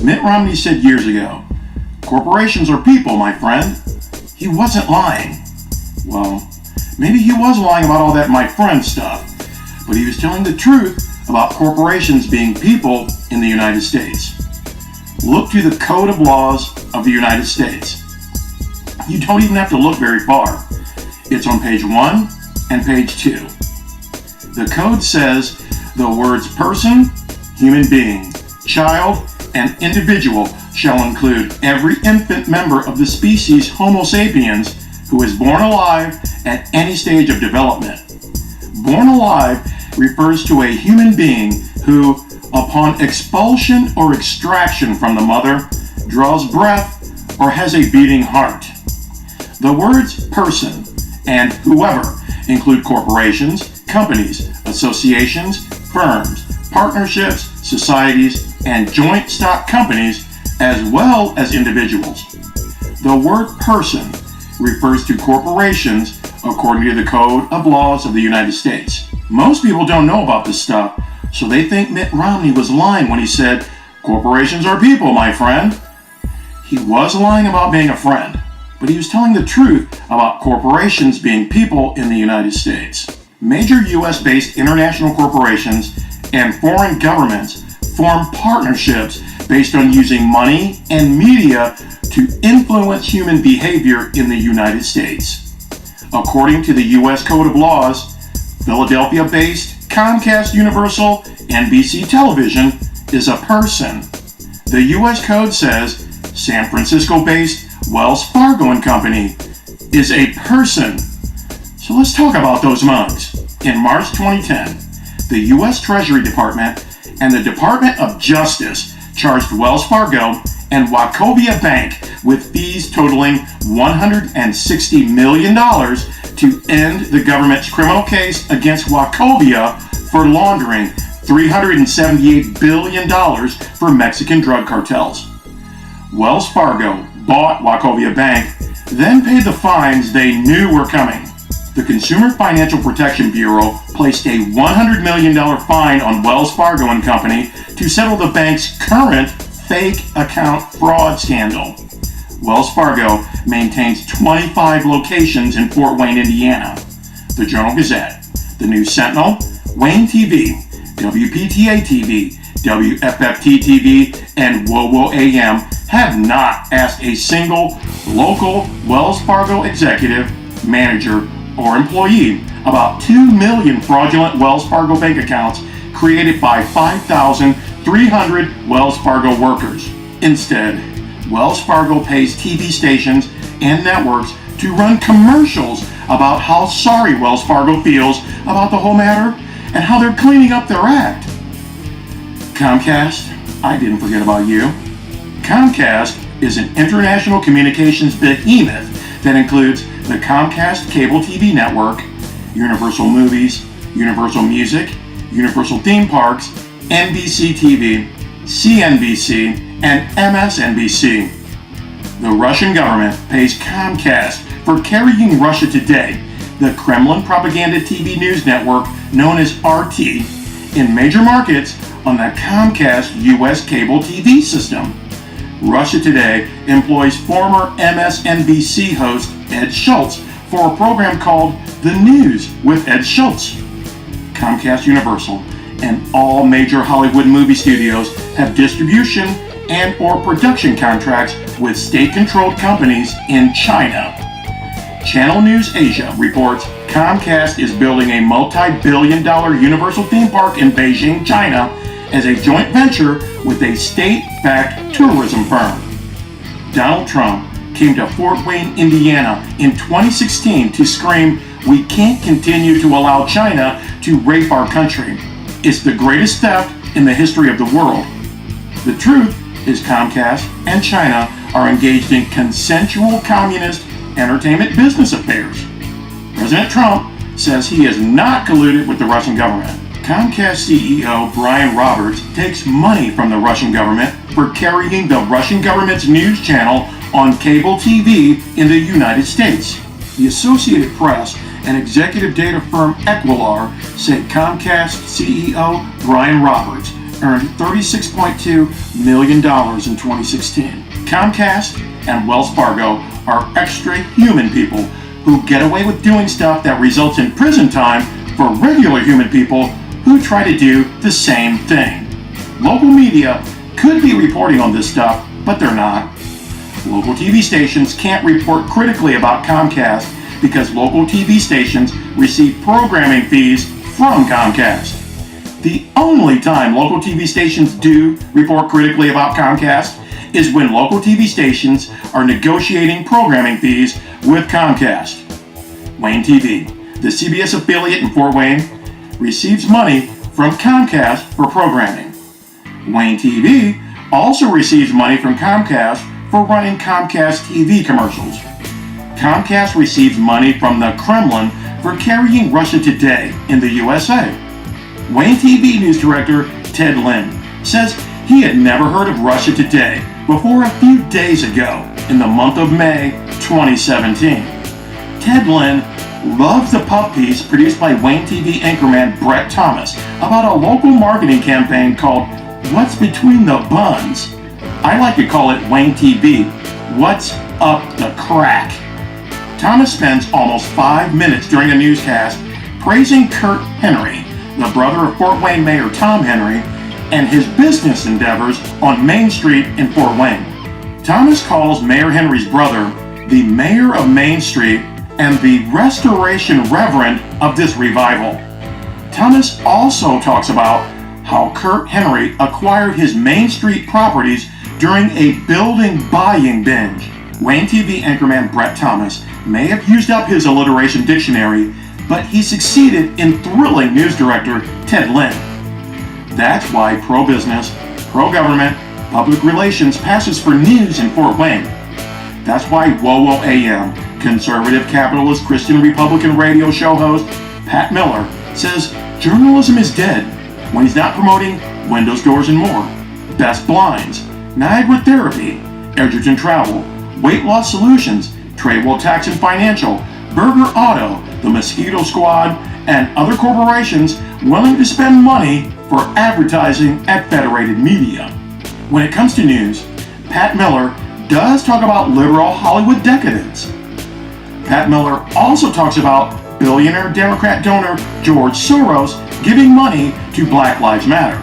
Mitt Romney said years ago, "Corporations are people, my friend." He wasn't lying. Well, maybe he was lying about all that "my friend" stuff, but he was telling the truth about corporations being people in the United States. Look to the Code of Laws of the United States. You don't even have to look very far. It's on page 1 and page 2. The code says the words person, human being, child, and individual shall include every infant member of the species Homo sapiens who is born alive at any stage of development. Born alive refers to a human being who, upon expulsion or extraction from the mother, draws breath or has a beating heart. The words person and whoever include corporations, companies, associations, firms, partnerships, societies, and joint stock companies, as well as individuals. The word person refers to corporations according to the Code of Laws of the United States. Most people don't know about this stuff, so they think Mitt Romney was lying when he said, "Corporations are people, my friend." He was lying about being a friend, but he was telling the truth about corporations being people in the United States. Major US-based international corporations and foreign governments form partnerships based on using money and media to influence human behavior in the United States. According to the U.S. Code of Laws, Philadelphia-based Comcast Universal NBC Television is a person. The U.S. Code says San Francisco-based Wells Fargo and Company is a person. So let's talk about those mugs. In March 2010, the U.S. Treasury Department and the Department of Justice charged Wells Fargo and Wachovia Bank with fees totaling $160 million to end the government's criminal case against Wachovia for laundering $378 billion for Mexican drug cartels. Wells Fargo bought Wachovia Bank, then paid the fines they knew were coming. The Consumer Financial Protection Bureau placed a $100 million fine on Wells Fargo and Company to settle the bank's current fake account fraud scandal. Wells Fargo maintains 25 locations in Fort Wayne, Indiana. The Journal-Gazette, the News Sentinel, Wayne TV, WPTA TV, WFFT TV, and WOWO AM have not asked a single local Wells Fargo executive, manager, or employee about 2 million fraudulent Wells Fargo bank accounts created by 5,300 Wells Fargo workers. Instead, Wells Fargo pays TV stations and networks to run commercials about how sorry Wells Fargo feels about the whole matter and how they're cleaning up their act. Comcast, I didn't forget about you. Comcast is an international communications behemoth that includes the Comcast Cable TV Network, Universal Movies, Universal Music, Universal Theme Parks, NBC TV, CNBC, and MSNBC. The Russian government pays Comcast for carrying Russia Today, the Kremlin propaganda TV news network known as RT, in major markets on the Comcast US cable TV system. Russia Today employs former MSNBC host Ed Schultz for a program called The News with Ed Schultz. Comcast Universal and all major Hollywood movie studios have distribution and or production contracts with state-controlled companies in China. Channel News Asia reports Comcast is building a multi-billion-dollar Universal theme park in Beijing, China, as a joint venture with a state-backed tourism firm. Donald Trump came to Fort Wayne, Indiana in 2016 to scream, "We can't continue to allow China to rape our country. It's the greatest theft in the history of the world." The truth is Comcast and China are engaged in consensual communist entertainment business affairs. President Trump says he is not colluded with the Russian government. Comcast CEO Brian Roberts takes money from the Russian government for carrying the Russian government's news channel on cable TV in the United States. The Associated Press and executive data firm Equilar said Comcast CEO Brian Roberts earned $36.2 million in 2016. Comcast and Wells Fargo are extra human people who get away with doing stuff that results in prison time for regular human people who try to do the same thing. Local media could be reporting on this stuff, but they're not. Local TV stations can't report critically about Comcast because local TV stations receive programming fees from Comcast. The only time local TV stations do report critically about Comcast is when local TV stations are negotiating programming fees with Comcast. Wayne TV, the CBS affiliate in Fort Wayne, receives money from Comcast for programming. Wayne TV also receives money from Comcast for running Comcast TV commercials. Comcast receives money from the Kremlin for carrying Russia Today in the USA. Wayne TV news director Ted Lin says he had never heard of Russia Today before a few days ago in the month of May 2017. Ted Lin loves the puff piece produced by Wayne TV anchorman Brett Thomas about a local marketing campaign called What's Between the Buns. I like to call it Wayne TV, What's Up the Crack. Thomas spends almost 5 minutes during the newscast praising Curt Henry, the brother of Fort Wayne Mayor Tom Henry, and his business endeavors on Main Street in Fort Wayne. Thomas calls Mayor Henry's brother the Mayor of Main Street and the Restoration Reverend of this revival. Thomas also talks about how Curt Henry acquired his Main Street properties during a building buying binge. Wayne TV anchorman Brett Thomas may have used up his alliteration dictionary, but he succeeded in thrilling news director Ted Lin. That's why pro-business, pro-government, public relations passes for news in Fort Wayne. That's why WOWO AM, conservative capitalist Christian Republican radio show host Pat Miller, says journalism is dead when he's not promoting Windows, Doors, and More, Best Blinds, Niagara Therapy, Edgerton Travel, Weight Loss Solutions, Tradewell Tax and Financial, Burger Auto, the Mosquito Squad, and other corporations willing to spend money for advertising at Federated Media. When it comes to news, Pat Miller does talk about liberal Hollywood decadence. Pat Miller also talks about billionaire Democrat donor George Soros giving money to Black Lives Matter.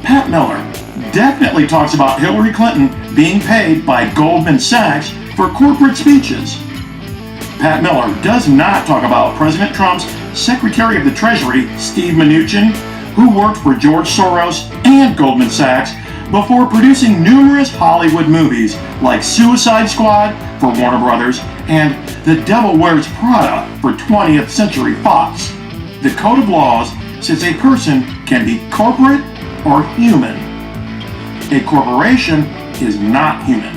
Pat Miller definitely talks about Hillary Clinton being paid by Goldman Sachs for corporate speeches. Pat Miller does not talk about President Trump's Secretary of the Treasury, Steve Mnuchin, who worked for George Soros and Goldman Sachs before producing numerous Hollywood movies like Suicide Squad for Warner Brothers and The Devil Wears Prada for 20th Century Fox. The Code of Laws says a person can be corporate or human. A corporation is not human.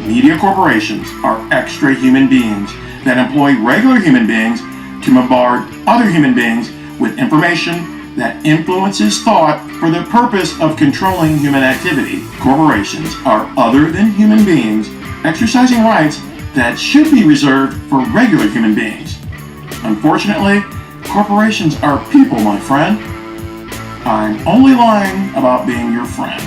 Media corporations are extra human beings that employ regular human beings to bombard other human beings with information that influences thought for the purpose of controlling human activity. Corporations are other than human beings exercising rights that should be reserved for regular human beings. Unfortunately, corporations are people, my friend. I'm only lying about being your friend.